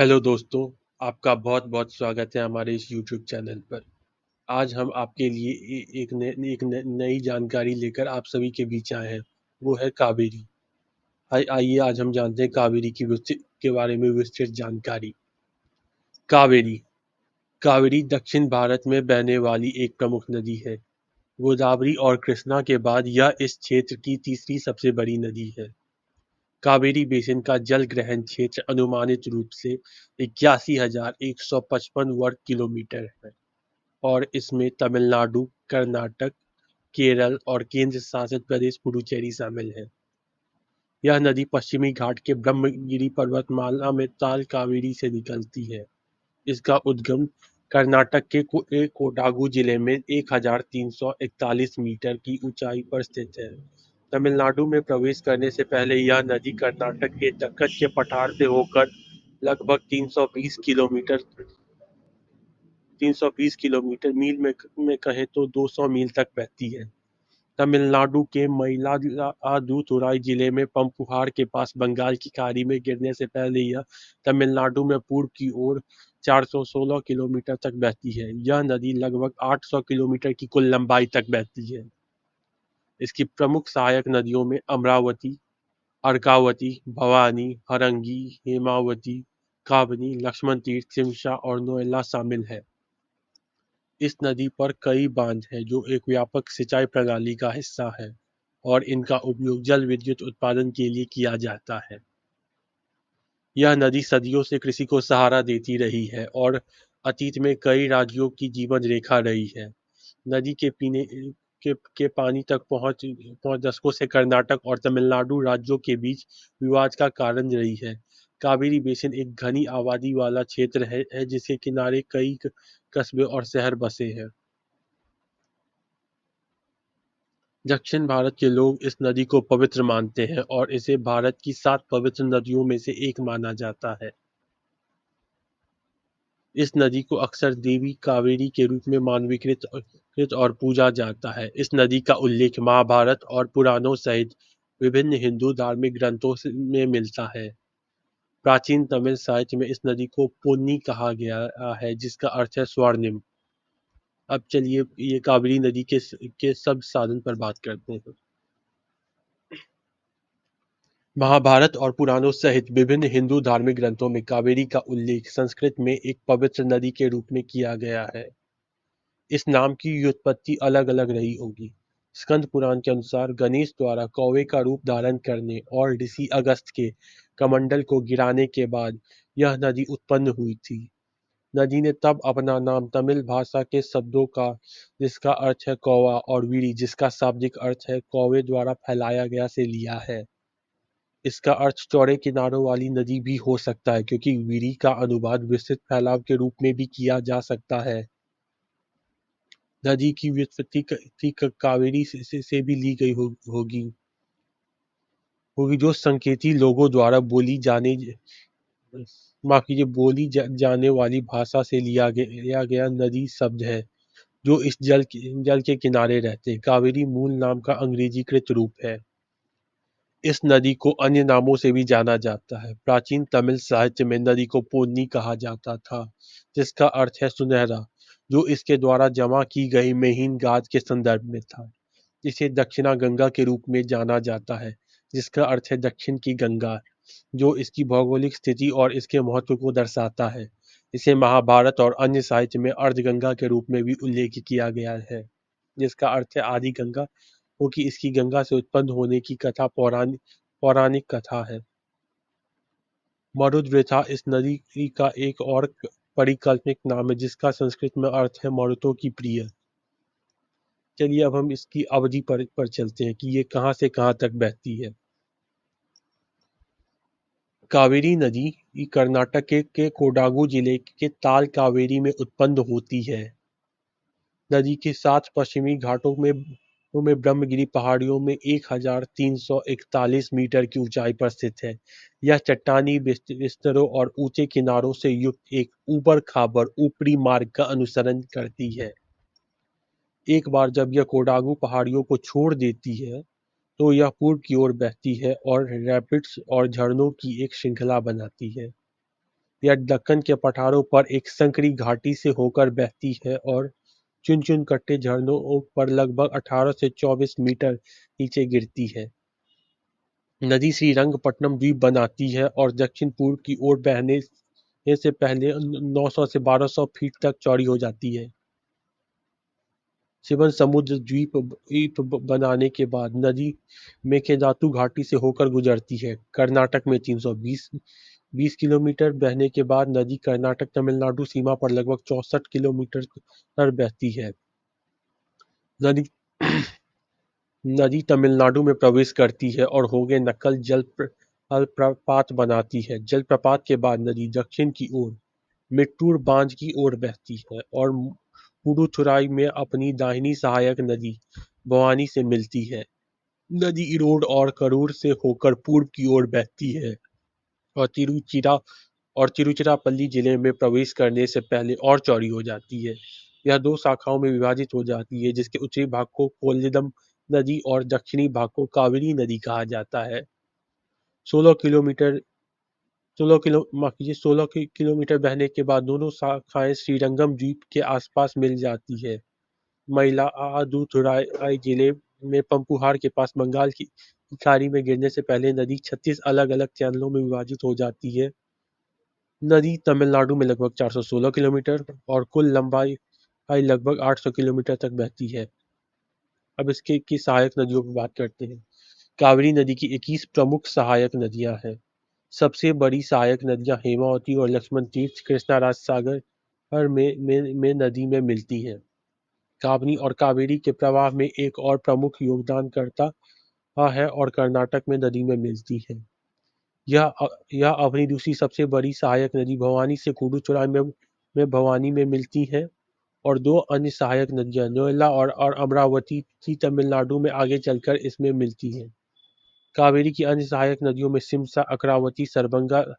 Hello दोस्तों, आपका बहुत-बहुत स्वागत है हमारे इस यूट्यूब चैनल पर। आज हम आपके लिए एक नई जानकारी लेकर आप सभी के बीच आए हैं, वो है कावेरी। आइए आज हम जानते हैं कावेरी की विस्तृत के बारे में विस्तृत जानकारी। कावेरी कावेरी दक्षिण भारत में बहने वाली एक प्रमुख नदी है। गोदावरी और कृष्णा के बाद यह इस क्षेत्र की तीसरी सबसे बड़ी नदी है। कावेरी बेसिन का जल ग्रहण क्षेत्र अनुमानित रूप से 81,155 वर्ग किलोमीटर है और इसमें तमिलनाडु, कर्नाटक, केरल और केंद्र शासित प्रदेश पुडुचेरी शामिल है। यह नदी पश्चिमी घाट के ब्रह्मगिरी पर्वतमाला में ताल कावेरी से निकलती है। इसका उद्गम कर्नाटक के कोडागु जिले में 1,341 मीटर की ऊंचाई पर स्थित है। तमिलनाडु में प्रवेश करने से पहले यह नदी कर्नाटक के दक्कन के पठार से होकर लगभग 320 किलोमीटर मील में कहें तो 200 मील तक बहती है। तमिलनाडु के मयिलादुथुराई जिले में पंपुहार के पास बंगाल की खाड़ी में गिरने से पहले यह तमिलनाडु में पूर्व की ओर 416 किलोमीटर तक बहती है। यह नदी लगभग 800 किलोमीटर की कुल लंबाई तक बहती है। इसकी प्रमुख सहायक नदियों में अमरावती, अर्कावती, भवानी, हरंगी, हेमावती, काबनी, लक्ष्मण तीर्थ, शिमशा और नोएला शामिल है। इस नदी पर कई बांध हैं जो एक व्यापक सिंचाई प्रणाली का हिस्सा है और इनका उपयोग जल विद्युत उत्पादन के लिए किया जाता है। यह नदी सदियों से कृषि को सहारा देती रही है और अतीत में कई राज्यों की जीवन रेखा रही है। नदी के पीने के पानी तक पहुंच दशकों से कर्नाटक और तमिलनाडु राज्यों के बीच विवाद का कारण रही है। कावेरी बेसिन एक घनी आबादी वाला क्षेत्र है जिसके किनारे कई कस्बे और शहर बसे हैं। दक्षिण भारत के लोग इस नदी को पवित्र मानते हैं और इसे भारत की 7 पवित्र नदियों में से एक माना जाता है। इस नदी को अक्सर देवी कावेरी के रूप में मानवीकृत और पूजा जाता है। इस नदी का उल्लेख महाभारत और पुराणों सहित विभिन्न हिंदू धार्मिक ग्रंथों में मिलता है। प्राचीन तमिल साहित्य में इस नदी को पोन्नी कहा गया है जिसका अर्थ है स्वर्णिम। अब चलिए ये कावेरी नदी के सब साधन पर बात करते हैं। महाभारत और पुराणों सहित विभिन्न हिंदू धार्मिक ग्रंथों में कावेरी का उल्लेख संस्कृत में एक पवित्र नदी के रूप में किया गया है। इस नाम की व्युत्पत्ति अलग-अलग रही होगी। स्कंद पुराण के अनुसार गणेश द्वारा कौवे का रूप धारण करने और ऋषि अगस्त्य के कमंडल को गिराने के बाद यह नदी उत्पन्न हुई थी। नदी ने तब अपना नाम तमिल भाषा के शब्दों का जिसका अर्थ है कौवा और वीरी जिसका शाब्दिक अर्थ है कौवे द्वारा फैलाया गया से लिया है। इसका अर्थ चौड़े किनारों वाली नदी भी हो सकता है क्योंकि वीरी का अनुवाद विस्तृत फैलाव के रूप में भी किया जा सकता है। नदी की व्युत्पत्ति कावेरी से भी ली गई होगी होगी जो संकेती लोगों द्वारा जाने वाली भाषा से लिया गया नदी शब्द है जो इस जल के किनारे रहते हैं। कावेरी मूल नाम का अंग्रेजीकृत रूप है। इस नदी को अन्य नामों से भी जाना जाता है। प्राचीन तमिल साहित्य में नदी को पोन्नी कहा जाता था जिसका अर्थ है सुनहरा, जो इसके द्वारा जमा की गई महीन गाद के संदर्भ में था। इसे दक्षिणा गंगा के रूप में जाना जाता है जिसका अर्थ है दक्षिण की गंगा, जो इसकी भौगोलिक स्थिति और इसके महत्व को दर्शाता है। इसे महाभारत और अन्य साहित्य में अर्धगंगा के रूप में भी उल्लेख किया गया है जिसका अर्थ है आदि गंगा, क्योंकि इसकी गंगा से उत्पन्न होने की कथा पौराणिक कथा है। मरुद्वृथा इस नदी का एक और परिकल्पित नाम है जिसका संस्कृत में अर्थ है मरुतों की प्रिय। चलिए अब हम इसकी अवधि पर चलते हैं कि ये कहाँ से कहाँ तक बहती है। कावेरी नदी कर्नाटक के कोडागु जिले के ताल कावेरी में उत्पन्न होती है। नदी के 7 पश्चिमी घाटों में ब्रह्मगिरी पहाड़ियों में 1,341 मीटर की ऊंचाई पर स्थित है। यह चट्टानी विस्तरों और ऊंचे किनारों से युक्त एक ऊबड़-खाबड़ ऊपरी मार्ग का अनुसरण करती है। एक बार जब यह कोडागु पहाड़ियों को छोड़ देती है तो यह पूर्व की ओर बहती है और रैपिड्स और झरनों की एक श्रृंखला बनाती है। यह दक्कन के पठारों पर एक संकरी घाटी से होकर बहती है और चुन-चुन कट्टे झरनों पर लगभग 18 से 24 मीटर नीचे गिरती है। नदी श्रीरंगपट्टनम द्वीप बनाती है और दक्षिण-पूर्व की ओर बहने से पहले 900 से 1200 फीट तक चौड़ी हो जाती है। शिवन समुद्र द्वीप बनाने के बाद नदी मेकेदातु घाटी से होकर गुजरती है। कर्नाटक में 320 किलोमीटर बहने के बाद नदी कर्नाटक तमिलनाडु सीमा पर लगभग 64 किलोमीटर पर बहती है। नदी नदी तमिलनाडु में प्रवेश करती है और होगे नक्कल जलप्रपात बनाती है। जलप्रपात के बाद नदी दक्षिण की ओर मिट्टूर बांध की ओर बहती है और पुडुचेराई में अपनी दाहिनी सहायक नदी भवानी से मिलती है। नदी इरोड और करूर से होकर पूर्व की ओर बहती है और तिरुचिरापल्ली जिले में प्रवेश करने से पहले और चौड़ी हो जाती है। यह दो शाखाओं में विभाजित हो जाती है, जिसके उत्तरी भाग को कोल्लिदम नदी और दक्षिणी भाग को कावेरी नदी कहा जाता है। 16 किलोमीटर 16 किलोमीटर बहने के बाद दोनों शाखाएं श्रीरंगम द्वीप के आसपास मिल जाती है। मयिलादुथुराई जिले में पंपुहार के पास बंगाल की खाड़ी में गिरने से पहले नदी 36 अलग-अलग चैनलों में विभाजित हो जाती है। नदी तमिलनाडु में लगभग 416 किलोमीटर और कुल लंबाई लगभग 800 किलोमीटर तक बहती है। अब इसके की सहायक नदियों की बात करते हैं। कावेरी नदी की 21 प्रमुख सहायक नदियां हैं। सबसे बड़ी सहायक नदियां हेमावती और लक्ष्मण तीर्थ कृष्णराज सागर में नदी में मिलती हैं। काबनी और कावेरी के प्रवाह में एक और प्रमुख योगदानकर्ता है और कर्नाटक में नदी में मिलती है। यह अपनी दूसरी सबसे बड़ी सहायक नदी भवानी से पुडुचेराई में भवानी में मिलती है और दो अन्य सहायक नदियां नोएला और अमरावती तमिलनाडु में आगे चलकर इसमें मिलती हैं। कावेरी की अन्य सहायक नदियों में सिमसा, अकरावती, सरबंगा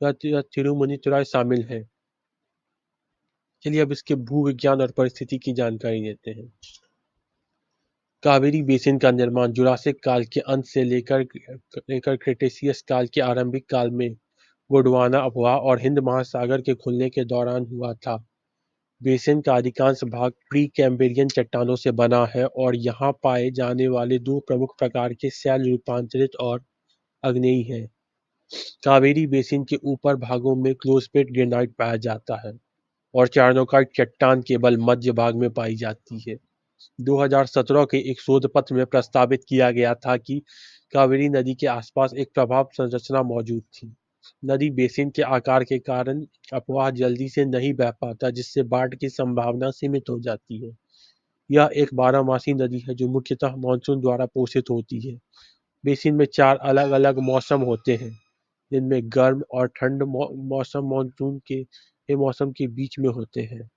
या तिरुमुनीतुराई शामिल है। चलिए अब इसके भूविज्ञान और परिस्थिति की जानकारी देते हैं। कावेरी बेसिन का निर्माण जुरासिक काल के अंत से लेकर क्रेटेशियस काल के आरंभिक काल में गोंडवाना अपवाह और हिंद महासागर के खुलने के दौरान हुआ था। बेसिन का अधिकांश भाग प्री कैम्ब्रियन चट्टानों से बना है और यहाँ पाए जाने वाले दो प्रमुख प्रकार के शैल रूपांतरित और आग्नेयी हैं। कावेरी बेसिन के ऊपर भागों में क्लोजपेट ग्रेनाइट पाया जाता है और चार्नोकाइट चट्टान केवल मध्य भाग में पाई जाती है। 2017 के एक शोध पत्र में प्रस्तावित किया गया था कि कावेरी नदी के आसपास एक प्रभाव संरचना मौजूद थी। नदी बेसिन के आकार के कारण अपवाह जल्दी से नहीं बह पाता, जिससे बाढ़ की संभावना सीमित हो जाती है। यह एक बारहमासी नदी है जो मुख्यतः मानसून द्वारा पोषित होती है। बेसिन में 4 अलग-अलग मौसम होते हैं, जिनमें गर्म और ठंड मौसम मानसून के मौसम के बीच में होते हैं।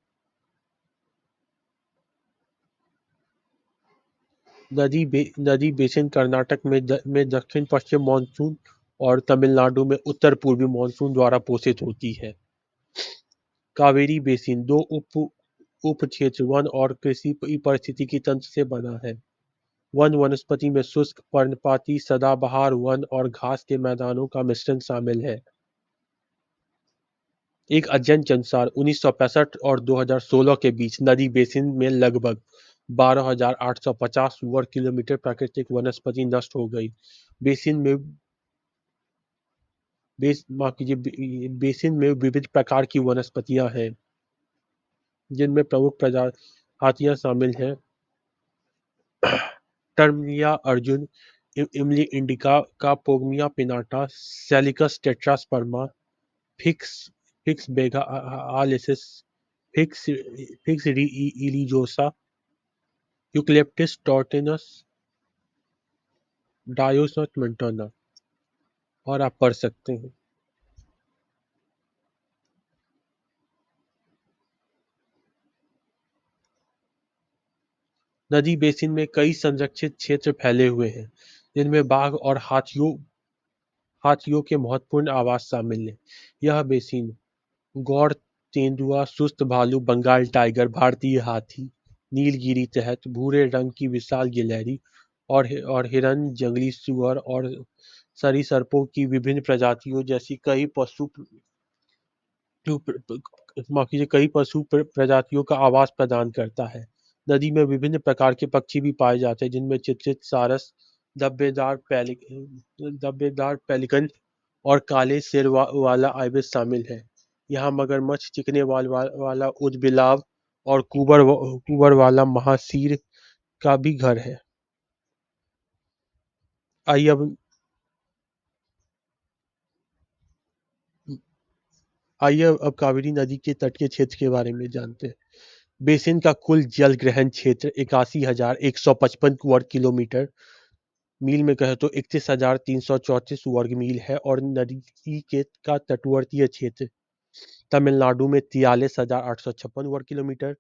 नदी बेसिन कर्नाटक में दक्षिण पश्चिम मानसून और तमिलनाडु में उत्तर पूर्वी मानसून द्वारा पोषित होती है। कावेरी बेसिन दो उप क्षेत्र वन और कृषि पारिस्थितिकी तंत्र से बना है। वन वनस्पति में शुष्क पर्णपाती सदाबहार वन और घास के मैदानों का मिश्रण शामिल है। एक अध्ययन के अनुसार 1965 और 2016 के बीच नदी बेसिन में लगभग 12,850 वर्ग किलोमीटर प्राकृतिक वनस्पति नष्ट हो गई। बेसिन में विविध प्रकार की वनस्पतियां हैं, जिनमें प्रमुख प्रजातियां शामिल हैं टर्मिया अर्जुन, इमली इंडिका का pongamia pinnata, salix tetrasperma, ficus benghalensis, ficus religiosa, eucalyptus tereticornis, डायोसस मोंटाना। और आप पढ़ सकते हैं। नदी बेसिन में कई संरक्षित क्षेत्र फैले हुए हैं, जिनमें बाघ और हाथियों के महत्वपूर्ण आवास शामिल हैं। यह बेसिन गौर, तेंदुआ, सुस्त भालू, बंगाल टाइगर, भारतीय हाथी, नीलगिरी तहत, भूरे रंग की विशाल गिलहरी और हिरन, जंगली सुअर और सरीसृपों की विभिन्न प्रजातियों जैसी कई जो माफ कीजिए कई पशु प्रजातियों का आवास प्रदान करता है। नदी में विभिन्न प्रकार के पक्षी भी पाए जाते हैं, जिनमें चितचित, सारस, धब्बेदार धब्बेदार पेलिकन और काले सिर वाला आइबिस शामिल है। यहाँ मगरमच्छ, चिकने वाला ऊदबिलाव और कुबर वाला महासीर का भी घर है। आइए अब कावेरी नदी के तट के क्षेत्र के बारे में जानते हैं। बेसिन का कुल जल ग्रहण क्षेत्र 81,155 वर्ग किलोमीटर मील में कहे तो 31,334 वर्ग मील है, और नदी के का तटवर्तीय क्षेत्र तमिलनाडु में 43,856 वर्ग किलोमीटर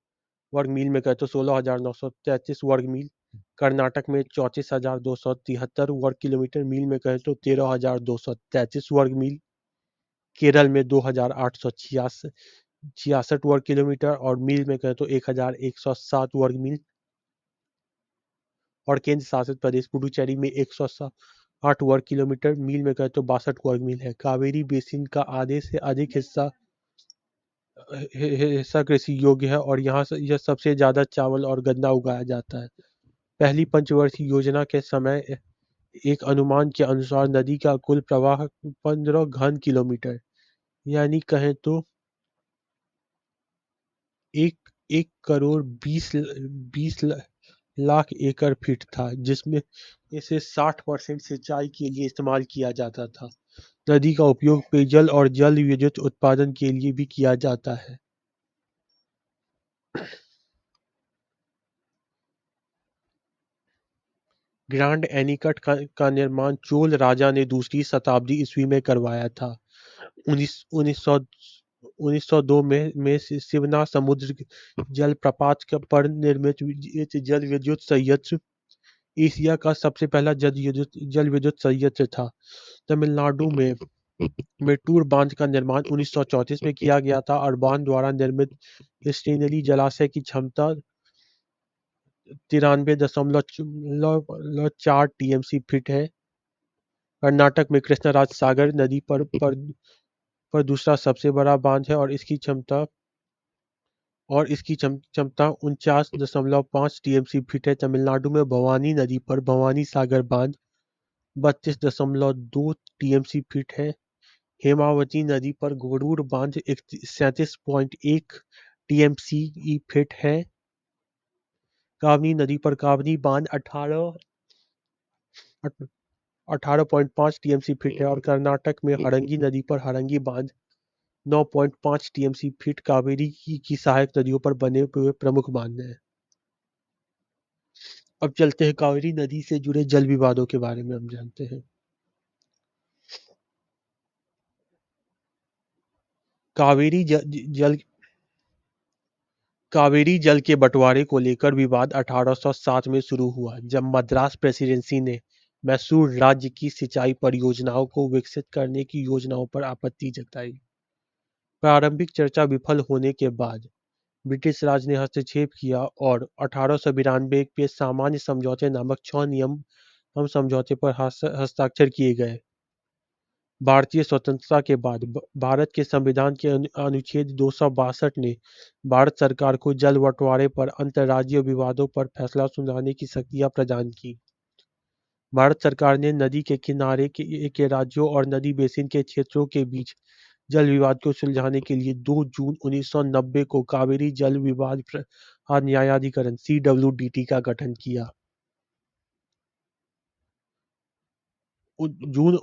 वर्ग मील में कहे तो 16,933 वर्ग मील, कर्नाटक में 34,273 वर्ग किलोमीटर मील में कहे तो 13,233 वर्ग मील, केरल में 2,866 वर्ग किलोमीटर और मील में कहें तो 1,107 वर्ग मील, और केंद्र शासित प्रदेश पुडुचेरी में 160 वर्ग किलोमीटर मील में कहें तो 62 वर्ग मील है। कावेरी बेसिन का आधे से अधिक हिस्सा कृषि योग्य है, और यहाँ से यह सबसे ज्यादा चावल और गन्ना उगाया जाता है। पहली पंचवर्षीय योजना के समय एक अनुमान के अनुसार नदी का कुल प्रवाह 15 घन किलोमीटर यानी कहें तो एक एक करोड़ बीस लाख एकड़ फीट था, जिसमें इसे 60% सिंचाई के लिए इस्तेमाल किया जाता था। नदी का उपयोग पेयजल और जल विद्युत उत्पादन के लिए भी किया जाता है। ग्रैंड एनीकट का निर्माण चोल राजा ने दूसरी शताब्दी ईस्वी में करवाया था। 1902 में शिवना समुद्र जल प्रपात पर निर्मित जल विद्युत संयंत्र एशिया का सबसे पहला जल विद्युत संयंत्र था। तमिलनाडु में मेट्टूर बांध का निर्माण 1934 में किया गया था, और बांध द्वारा निर्मित स्टेनली जलाशय की क्षमता 93.4 टीएमसी फीट है। कर्नाटक में कृष्णराज सागर नदी पर दूसरा सबसे बड़ा बांध है, और इसकी क्षमता 49.5 टीएमसी फीट है। तमिलनाडु में भवानी नदी पर भवानी सागर बांध 32.2 टीएमसी फीट है। हेमावती नदी पर घोड़ूर बांध 37.1 टीएमसी फीट है। कावनी नदी पर कावनी बांध 18.5 टीएमसी फीट है, और कर्नाटक में हरंगी नदी पर हरंगी बांध 9.5 टीएमसी फीट कावेरी की सहायक नदियों पर बने हुए प्रमुख बांध हैं। अब चलते हैं कावेरी नदी से जुड़े जल विवादों के बारे में हम जानते हैं। कावेरी जल के बंटवारे को लेकर विवाद 1807 में शुरू हुआ, जब मद्रास प्रेसिडेंसी ने मैसूर राज्य की सिंचाई परियोजनाओं को विकसित करने की योजनाओं पर आपत्ति जताई। प्रारंभिक चर्चा विफल होने के बाद ब्रिटिश राज ने हस्तक्षेप किया, और 1892 के सामान्य समझौते नामक 6 नियम हम समझौते पर हस्ताक्षर किए गए। भारतीय स्वतंत्रता के बाद भारत के संविधान के अनुच्छेद 262 ने भारत सरकार को जल बंटवारे पर अंतर्राज्यीय विवादों पर फैसला सुनाने की शक्तियां प्रदान की। भारत सरकार ने नदी के किनारे के राज्यों और नदी बेसिन के क्षेत्रों के बीच जल विवाद को सुलझाने के लिए 2 जून 1990 को कावेरी जल विवाद न्यायाधिकरण (CWDT) का गठन किया। जून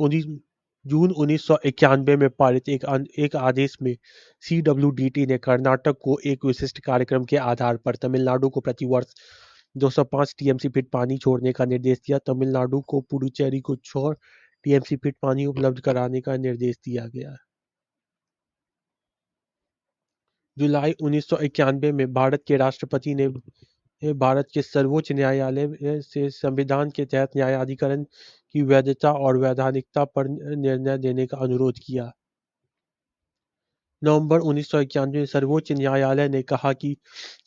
1991 में पारित एक आदेश में CWDT ने कर्नाटक को एक विशिष्ट कार्यक्रम के आधार पर तमिलनाडु को प्रतिवर्ष 205 टीएमसी फीट पानी छोड़ने का निर्देश दिया। तमिलनाडु को पुडुचेरी को 6 टीएमसी फीट पानी उपलब्ध कराने का निर्देश दिया गया। जुलाई 1991 में भारत के राष्ट्रपति ने भारत के सर्वोच्च न्यायालय से संविधान के तहत न्यायाधिकरण की वैधता और वैधानिकता पर निर्णय देने का अनुरोध किया। नवंबर 1991 में सर्वोच्च न्यायालय ने कहा कि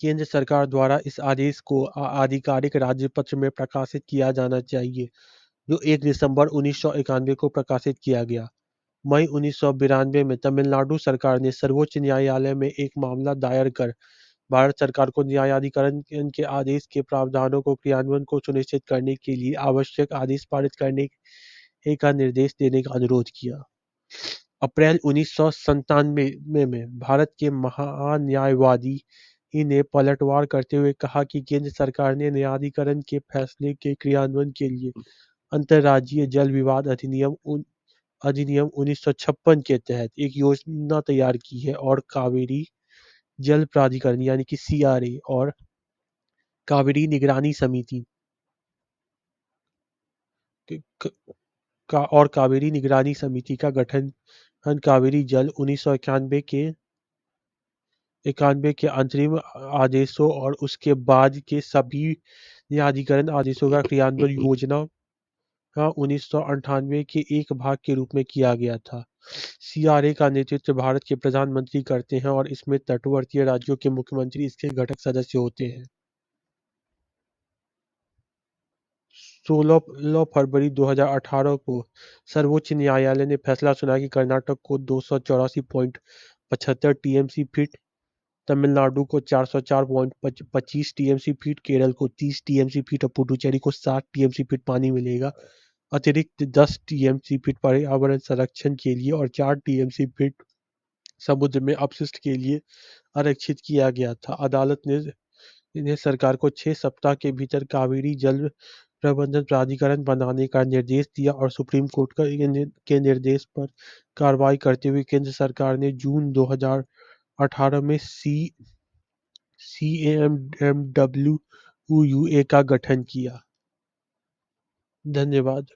केंद्र सरकार द्वारा इस आदेश को आधिकारिक राज्यपत्र में प्रकाशित किया जाना चाहिए, जो 1 दिसंबर 1991 को प्रकाशित किया गया। मई 1992 में तमिलनाडु सरकार ने सर्वोच्च न्यायालय में एक मामला दायर कर भारत सरकार को न्यायाधिकरण के आदेश के प्रावधानों को क्रियान्वयन को सुनिश्चित करने के लिए आवश्यक आदेश पारित करने का निर्देश देने का अनुरोध किया। अप्रैल 1997 में भारत के महान्यायवादी ने पलटवार करते हुए कहा कि केंद्र सरकार ने न्यायाधिकरण के फैसले के क्रियान्वयन के लिए अंतर्राज्यीय जल विवाद अधिनियम 1956 के तहत एक योजना तैयार की है और कावेरी जल प्राधिकरण यानी कि सीआरए और कावेरी निगरानी समिति कावेरी निगरानी समिति का गठन कावेरी जल 1991 के अंतरिम आदेशों और उसके बाद के सभी न्यायाधिकरण आदेशों का क्रियान्वयन योजना 1998 के एक भाग के रूप में किया गया था। सीआरए का नेतृत्व भारत के प्रधानमंत्री करते हैं और इसमें तटवर्ती राज्यों के मुख्यमंत्री इसके घटक सदस्य होते हैं। 16 फरवरी 2018 को सर्वोच्च न्यायालय ने फैसला सुनाया कि कर्नाटक को 284.75 टीएमसी फीट, तमिलनाडु को 404.25 टीएमसी फीट, केरल को 30 टीएमसी फीट और पुडुचेरी को 60 टीएमसी फीट पानी मिलेगा। अतिरिक्त 10 टीएमसी फीट पर्यावरण संरक्षण के लिए और 4 टीएमसी फीट समुद्र में अपशिष्ट के लिए आरक्षित किया गया था। अदालत ने इन्हें सरकार को 6 सप्ताह के भीतर कावेरी जल प्रबंधन प्राधिकरण बनाने का निर्देश दिया और सुप्रीम कोर्ट के निर्देश पर कार्रवाई करते हुए केंद्र सरकार ने जून 2018 में CAMWUA का गठन किया। धन्यवाद।